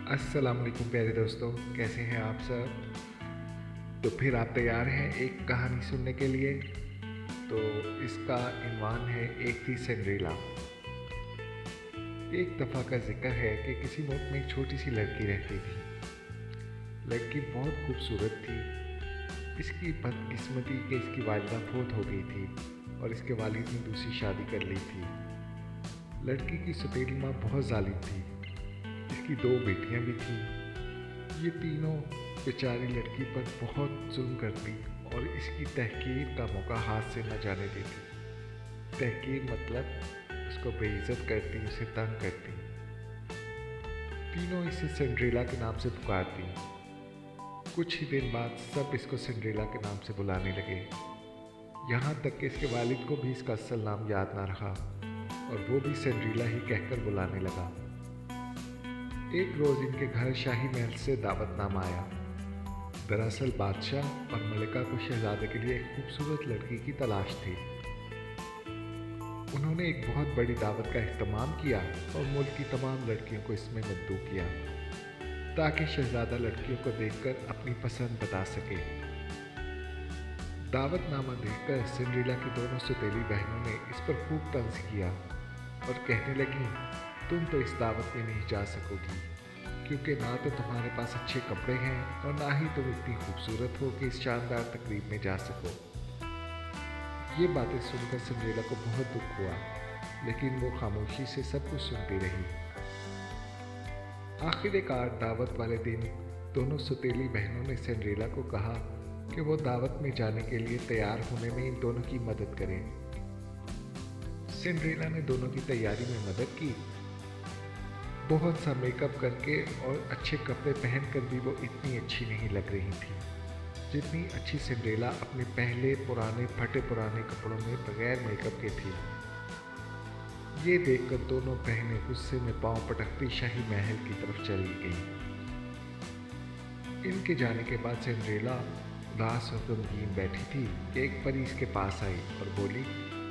अस्सलाम वालेकुम प्यारे दोस्तों, कैसे हैं आप सब। तो फिर आप तैयार हैं एक कहानी सुनने के लिए। तो इसका इन्वान है एक थी सिंड्रेला। एक दफ़ा का जिक्र है कि किसी मुल्क में एक छोटी सी लड़की रहती थी। लड़की बहुत खूबसूरत थी। इसकी बदकिस्मती कि इसकी वालिदा फौत हो गई थी और इसके वालिद ने दूसरी शादी कर ली थी। लड़की की सौतेली माँ बहुत जालिम थी। इसकी 2 बेटियां भी थीं। ये तीनों बेचारी लड़की पर बहुत जुल्म करती और इसकी तहकीर का मौका हाथ से न जाने देती। तहकीर मतलब उसको बेइज्जत करती, उसे तंग करती। तीनों इसे सिंड्रेला के नाम से पुकारती। कुछ ही दिन बाद सब इसको सिंड्रेला के नाम से बुलाने लगे। यहाँ तक कि इसके वालिद को भी इसका असल नाम याद ना रहा और वो भी सिंड्रेला ही कहकर बुलाने लगा। एक रोज़ इनके घर शाही महल से दावतनामा आया। दरअसल बादशाह और मलिका को शहजादे के लिए एक खूबसूरत लड़की की तलाश थी। उन्होंने एक बहुत बड़ी दावत का अहतमाम किया और मुल्क की तमाम लड़कियों को इसमें मद्दू किया ताकि शहजादा लड़कियों को देखकर अपनी पसंद बता सके। दावतनामा देखकर सिंड्रेला की दोनों सौतेली बहनों ने इस पर खूब तंज किया और कहने लगी, तुम तो इस दावत में नहीं जा सकोगी क्योंकि ना तो तुम्हारे पास अच्छे कपड़े हैं और ना ही तुम इतनी खूबसूरत हो कि इस शानदार तकरीब में जा सको। ये बातें सुनकर सिंड्रेला को बहुत दुख हुआ, लेकिन वो खामोशी से सब कुछ सुनती रही। आखिरकार दावत वाले दिन दोनों सौतेली बहनों ने सिंड्रेला को कहा कि वो दावत में जाने के लिए तैयार होने में इन दोनों की मदद करें। सिंड्रेला ने दोनों की तैयारी में मदद की। बहुत सा मेकअप करके और अच्छे कपड़े पहनकर भी वो इतनी अच्छी नहीं लग रही थी जितनी अच्छी सिंड्रेला अपने पहले पुराने फटे पुराने कपड़ों में बगैर मेकअप के थी। ये देखकर दोनों बहनें गुस्से में पांव पटकती शाही महल की तरफ चली गईं। इनके जाने के बाद सिंड्रेला उदास और गमगीन बैठी थी कि एक परी इसके पास आई और बोली,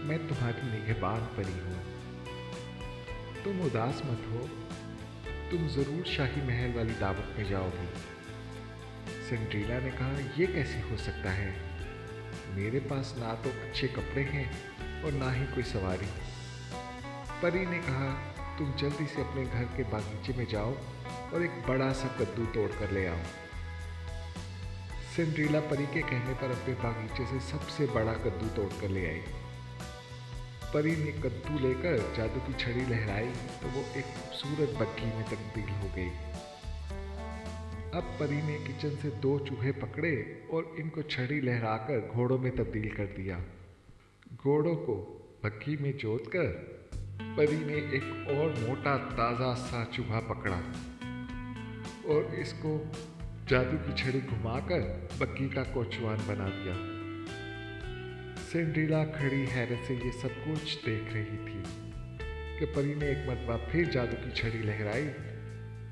मैं तुम्हारी निगहबान परी हूँ, तुम उदास मत हो, तुम ज़रूर शाही महल वाली दावत में जाओगी। सिंड्रेला ने कहा, यह कैसे हो सकता है, मेरे पास ना तो अच्छे कपड़े हैं और ना ही कोई सवारी। परी ने कहा, तुम जल्दी से अपने घर के बागीचे में जाओ और एक बड़ा सा कद्दू तोड़ कर ले आओ। सिंड्रेला परी के कहने पर अपने बागीचे से सबसे बड़ा कद्दू तोड़ कर ले आई। परी ने कद्दू लेकर जादू की छड़ी लहराई तो वो एक खूबसूरत बग्घी में तब्दील हो गई। अब परी ने किचन से 2 चूहे पकड़े और इनको छड़ी लहराकर घोड़ों में तब्दील कर दिया। घोड़ों को बग्घी में जोतकर परी ने एक और मोटा ताज़ा सा चूहा पकड़ा और इसको जादू की छड़ी घुमाकर बग्घी का कोचवान बना दिया। सिंड्रेला खड़ी हैरत से ये सब कुछ देख रही थी कि परी ने एक मरतबा फिर जादू की छड़ी लहराई।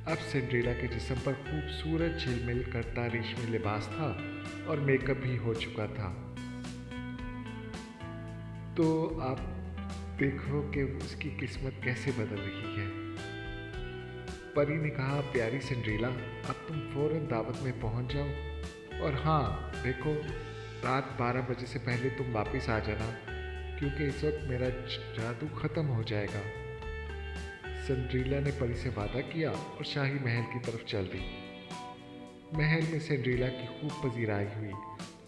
अब सिंड्रेला के जिस्म पर खूबसूरत झिलमिल करता रेशमी लिबास था और मेकअप भी हो चुका था। तो आप देखो कि उसकी किस्मत कैसे बदल रही है। परी ने कहा, प्यारी सिंड्रेला, अब तुम फौरन दावत में पहुंच जाओ और हाँ देखो, रात 12 बजे से पहले तुम वापस आ जाना क्योंकि इस वक्त मेरा जादू ख़त्म हो जाएगा। सिंड्रेला ने परी से वादा किया और शाही महल की तरफ चल दी। महल में सिंड्रेला की खूब पजीराई हुई।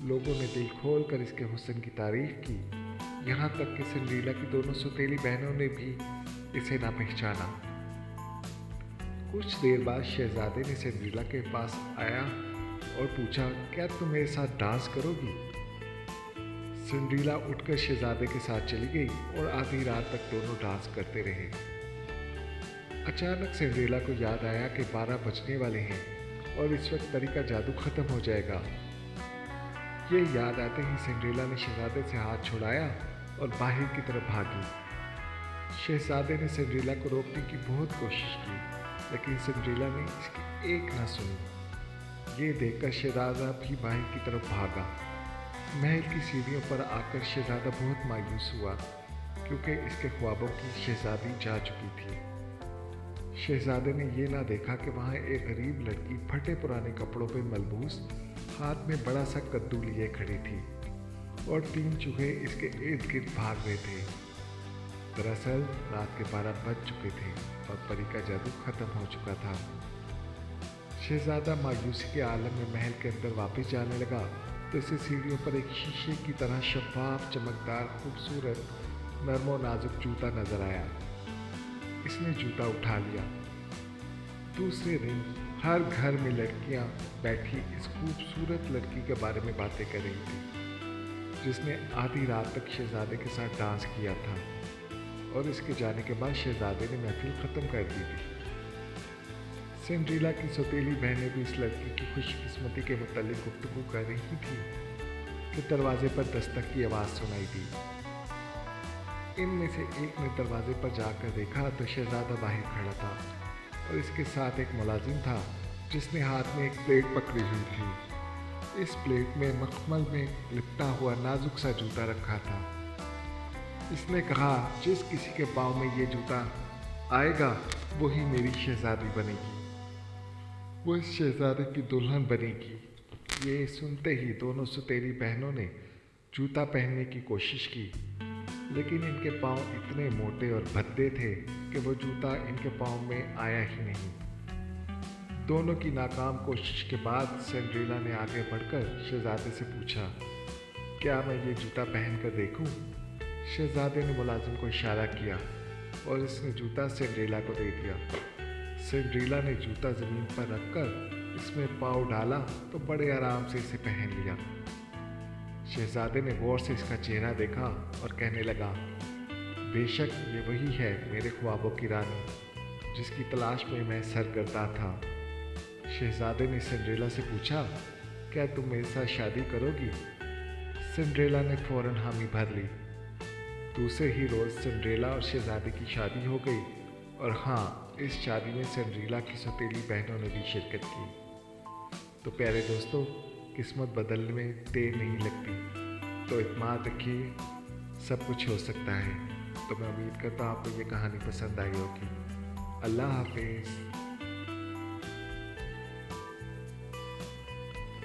लोगों ने दिल खोल कर इसके हुस्न की तारीफ की। यहाँ तक कि सिंड्रेला की दोनों सौतेली बहनों ने भी इसे ना पहचाना। कुछ देर बाद शहजादे ने सिंड्रेला के पास आया और पूछा, क्या तुम मेरे साथ डांस करोगी। सिंड्रेला उठकर शहजादे के साथ चली गई और आधी रात तक दोनों डांस करते रहे। अचानक सिंड्रेला को याद आया कि 12 बजने वाले हैं और इस वक्त परी का जादू खत्म हो जाएगा। ये याद आते ही सिंड्रेला ने शहजादे से हाथ छुड़ाया और बाहर की तरफ भागी। शहजादे ने सिंड्रेला को रोकने की बहुत कोशिश की, लेकिन सिंड्रेला ने इसकी एक ना सुनी। ये देखकर शहजादा भी बाहर की तरफ भागा। महल की सीढ़ियों पर आकर शहजादा बहुत मायूस हुआ क्योंकि इसके ख्वाबों की शहजादी जा चुकी थी। शहजादे ने ये ना देखा कि वहाँ एक गरीब लड़की फटे पुराने कपड़ों पे मलबूस हाथ में बड़ा सा कद्दू लिए खड़ी थी और 3 चूहे इसके इर्द गिर्द भाग रहे थे। दरअसल रात के 12 बज चुके थे और परी का जादू खत्म हो चुका था। शहजादा मायूसी के आलम में महल के अंदर वापस जाने लगा तो इसे सीढ़ियों पर एक शीशे की तरह शफाफ, चमकदार, खूबसूरत, नरम और नाजुक जूता नजर आया। इसने जूता उठा लिया। दूसरे दिन हर घर में लड़कियां बैठी इस खूबसूरत लड़की के बारे में बातें कर रही थी जिसने आधी रात तक शहजादे के साथ डांस किया था और इसके जाने के बाद शहजादे ने महफिल ख़त्म कर दी थी। सिंड्रेला की सौतेली बहनें भी इस लड़की की खुशकिस्मती के मुतालिक गुफ्तगू कर रही थी कि दरवाजे पर दस्तक की आवाज़ सुनाई दी। इनमें से एक ने दरवाजे पर जाकर देखा तो शहजादा बाहर खड़ा था और इसके साथ एक मुलाजिम था जिसने हाथ में एक प्लेट पकड़ी हुई थी। इस प्लेट में मखमल में लिपटा हुआ नाजुक सा जूता रखा था। इसने कहा, जिस किसी के पाँव में ये जूता आएगा वही मेरी शहजादी बनेगी, वो इस शहजादे की दुल्हन बनेगी। ये सुनते ही दोनों सौतेली बहनों ने जूता पहनने की कोशिश की, लेकिन इनके पाँव इतने मोटे और भद्दे थे कि वो जूता इनके पाँव में आया ही नहीं। दोनों की नाकाम कोशिश के बाद सिंड्रेला ने आगे बढ़कर शहजादे से पूछा, क्या मैं ये जूता पहन कर देखूं? शहजादे ने मुलाजिम को इशारा किया और इसने जूता सिंड्रेला को दे दिया। सिंड्रेला ने जूता ज़मीन पर रखकर इसमें पाँव डाला तो बड़े आराम से इसे पहन लिया। शहजादे ने गौर से इसका चेहरा देखा और कहने लगा, बेशक ये वही है मेरे ख्वाबों की रानी जिसकी तलाश में मैं सरगर्दा था। शहजादे ने सिंड्रेला से पूछा, क्या तुम मेरे साथ शादी करोगी? सिंड्रेला ने फौरन हामी भर ली। दूसरे ही रोज़ सिंड्रेला और शहजादे की शादी हो गई और हाँ, इस शादी में सिंड्रेला की सौतेली बहनों ने भी शिरकत की। तो प्यारे दोस्तों, किस्मत बदलने में देर नहीं लगती, तो इत्मीनान रखिए, सब कुछ हो सकता है। तो मैं उम्मीद करता हूँ आपको ये कहानी पसंद आई होगी। अल्लाह हाफिज़।